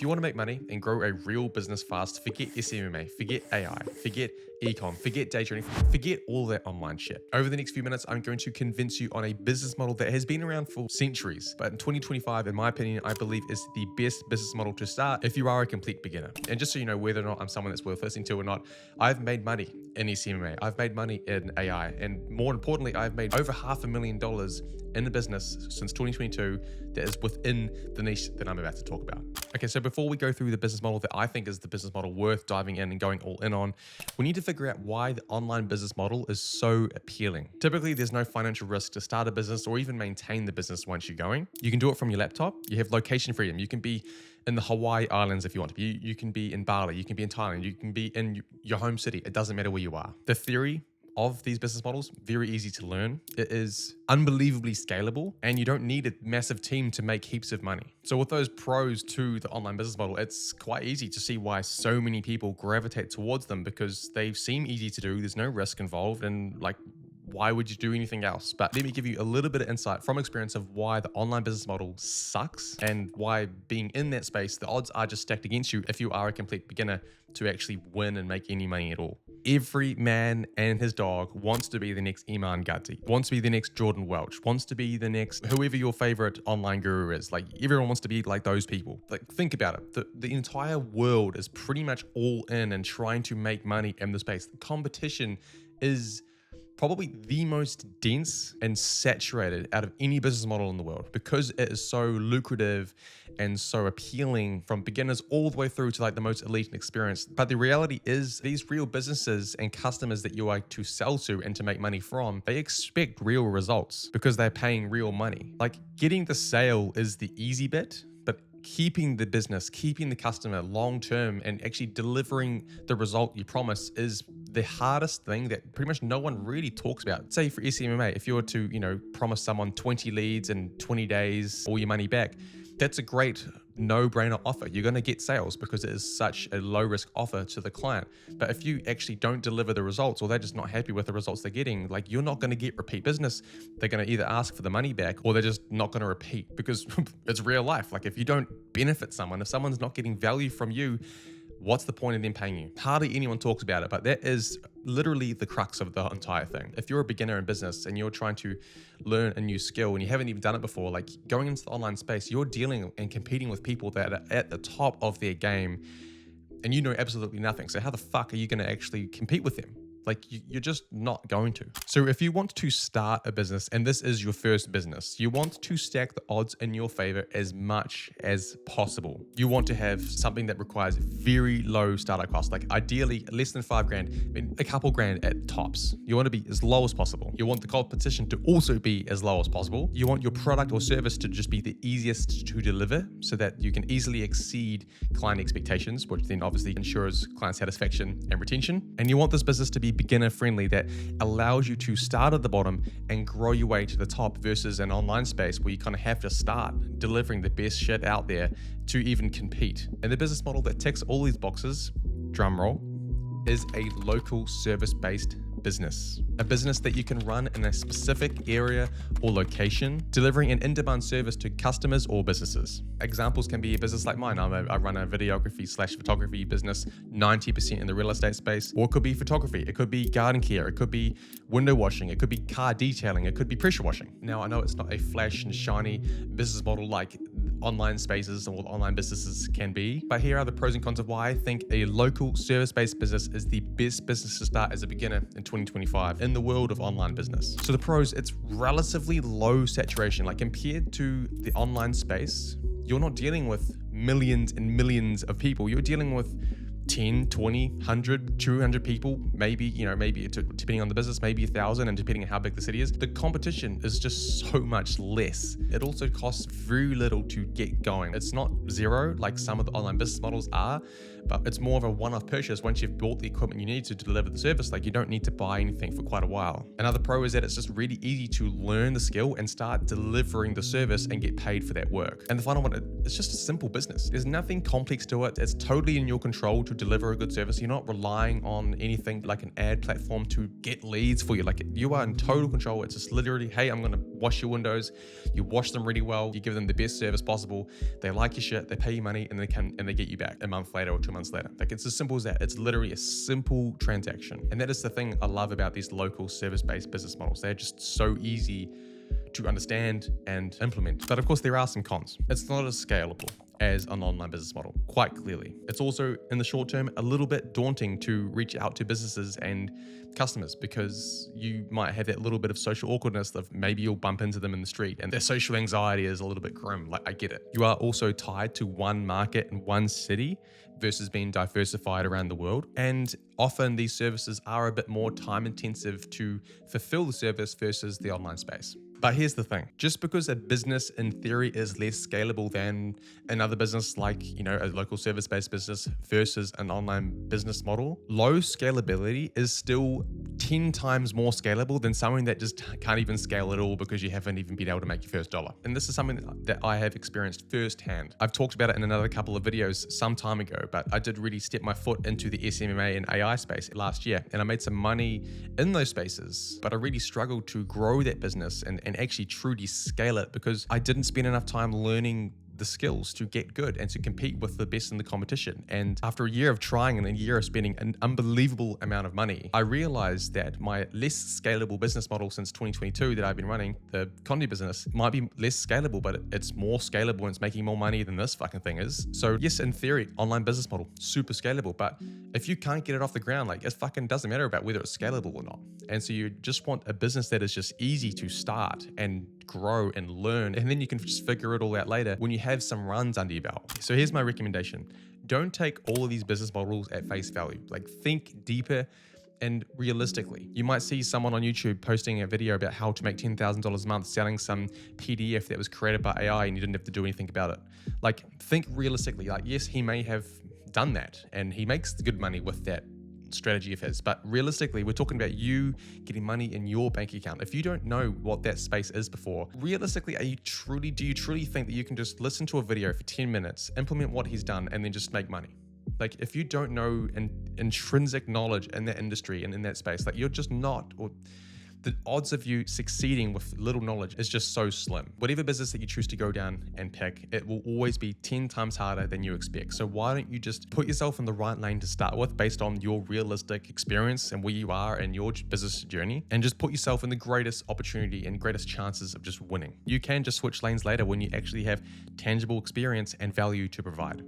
If you want to make money and grow a real business fast, forget SMMA, forget AI, forget ecom, forget data training, forget all that online shit. Over the next few minutes, I'm going to convince you on a business model that has been around for centuries, but in 2025, in my opinion, I believe is the best business model to start if you are a complete beginner. And just so you know whether or not I'm someone that's worth listening to or not, I've made money in SMMA, I've made money in AI, and more importantly, I've made over $500,000 in the business since 2022 that is within the niche that I'm about to talk about. Okay, so before we go through the business model that I think is the business model worth diving in and going all in on, we need to figure out why the online business model is so appealing. Typically, there's no financial risk to start a business or even maintain the business once you're going. You can do it from your laptop. You have location freedom. You can be in the Hawaii Islands if you want to be. You can be in Bali. You can be in Thailand. You can be in your home city. It doesn't matter where you are. The theory of these business models, very easy to learn. It is unbelievably scalable and you don't need a massive team to make heaps of money. So with those pros to the online business model, it's quite easy to see why so many people gravitate towards them because they seem easy to do. There's no risk involved and why would you do anything else? But let me give you a little bit of insight from experience of why the online business model sucks and why being in that space, the odds are just stacked against you if you are a complete beginner to actually win and make any money at all. Every man and his dog wants to be the next Iman Gadzhi, wants to be the next Jordan Welch, wants to be the next whoever your favorite online guru is. Like everyone wants to be like those people. Like think about it. The entire world is pretty much all in and trying to make money in the space. The competition is probably the most dense and saturated out of any business model in the world because it is so lucrative and so appealing from beginners all the way through to like the most elite and experienced. But the reality is these real businesses and customers that you are to sell to and to make money from, they expect real results because they're paying real money. Like getting the sale is the easy bit, but keeping the business, keeping the customer long-term and actually delivering the result you promise is the hardest thing that pretty much no one really talks about. Say for SMMA, if you were to, promise someone 20 leads in 20 days, all your money back, that's a great no-brainer offer. You're going to get sales because it is such a low-risk offer to the client. But if you actually don't deliver the results or they're just not happy with the results they're getting, you're not going to get repeat business. They're going to either ask for the money back or they're just not going to repeat because it's real life. If you don't benefit someone, if someone's not getting value from you, what's the point of them paying you? Hardly anyone talks about it, but that is literally the crux of the entire thing. If you're a beginner in business and you're trying to learn a new skill and you haven't even done it before, going into the online space, you're dealing and competing with people that are at the top of their game and you know absolutely nothing. So how the fuck are you going to actually compete with them? You're just not going to. So if you want to start a business and this is your first business, you want to stack the odds in your favor as much as possible. You want to have something that requires very low startup costs, ideally less than $5,000, a couple grand at tops. You want to be as low as possible. You want the competition to also be as low as possible. You want your product or service to just be the easiest to deliver so that you can easily exceed client expectations, which then obviously ensures client satisfaction and retention. And you want this business to be beginner friendly that allows you to start at the bottom and grow your way to the top versus an online space where you kind of have to start delivering the best shit out there to even compete. And the business model that ticks all these boxes, drum roll, is a local service-based business. A business that you can run in a specific area or location, delivering an in-demand service to customers or businesses. Examples can be a business like mine. I run a videography/photography business, 90% in the real estate space, or it could be photography. It could be garden care. It could be window washing. It could be car detailing. It could be pressure washing. Now, I know it's not a flash and shiny business model like online spaces or online businesses can be, but here are the pros and cons of why I think a local service-based business is the best business to start as a beginner in 2025 in the world of online business. So the pros, it's relatively low saturation. Compared to the online space, you're not dealing with millions and millions of people. You're dealing with 10, 20, 100, 200 people, maybe depending on the business, maybe 1,000, and depending on how big the city is. The competition is just so much less. It also costs very little to get going. It's not zero like some of the online business models are, but it's more of a one-off purchase. Once you've bought the equipment you need to deliver the service, you don't need to buy anything for quite a while. Another pro is that it's just really easy to learn the skill and start delivering the service and get paid for that work. And the final one, it's just a simple business. There's nothing complex to it. It's totally in your control to deliver a good service. You're not relying on anything like an ad platform to get leads for you. Like, you are in total control. It's just literally, hey, I'm going to wash your windows. You wash them really well. You give them the best service possible. They like your shit. They pay you money, and they get you back a month later or 2 months later. Like, it's as simple as that. It's literally a simple transaction. And that is the thing I love about these local service-based business models. They're just so easy to understand and implement. But of course, there are some cons. It's not as scalable as an online business model, quite clearly. It's also, in the short term, a little bit daunting to reach out to businesses and customers, because you might have that little bit of social awkwardness of maybe you'll bump into them in the street and their social anxiety is a little bit grim. Like, I get it. You are also tied to one market and one city versus being diversified around the world. And often these services are a bit more time intensive to fulfill the service versus the online space. But here's the thing, just because a business in theory is less scalable than another business, like, a local service-based business versus an online business model, low scalability is still 10 times more scalable than something that just can't even scale at all because you haven't even been able to make your first dollar. And this is something that I have experienced firsthand. I've talked about it in another couple of videos some time ago, but I did really step my foot into the SMMA and AI space last year, and I made some money in those spaces, but I really struggled to grow that business and actually truly scale it because I didn't spend enough time learning the skills to get good and to compete with the best in the competition. And after a year of trying and a year of spending an unbelievable amount of money, I realized that my less scalable business model since 2022 that I've been running, the Condi business, might be less scalable, but it's more scalable and it's making more money than this fucking thing is. So yes, in theory, online business model, super scalable, but if you can't get it off the ground, like, it fucking doesn't matter about whether it's scalable or not. And so you just want a business that is just easy to start and grow and learn, and then you can just figure it all out later when you have some runs under your belt. So here's my recommendation. Don't take all of these business models at face value. Like, think deeper and realistically. You might see someone on YouTube posting a video about how to make $10,000 a month selling some PDF that was created by AI and you didn't have to do anything about it. Like, think realistically. Like, yes, he may have done that and he makes good money with that strategy of his, but realistically, we're talking about you getting money in your bank account. If you don't know what that space is before, realistically, do you truly think that you can just listen to a video for 10 minutes, implement what he's done, and then just make money? Like, if you don't know intrinsic knowledge in that industry and in that space, like, you're just not, or the odds of you succeeding with little knowledge is just so slim. Whatever business that you choose to go down and pick, it will always be 10 times harder than you expect. So why don't you just put yourself in the right lane to start with based on your realistic experience and where you are in your business journey, and just put yourself in the greatest opportunity and greatest chances of just winning. You can just switch lanes later when you actually have tangible experience and value to provide.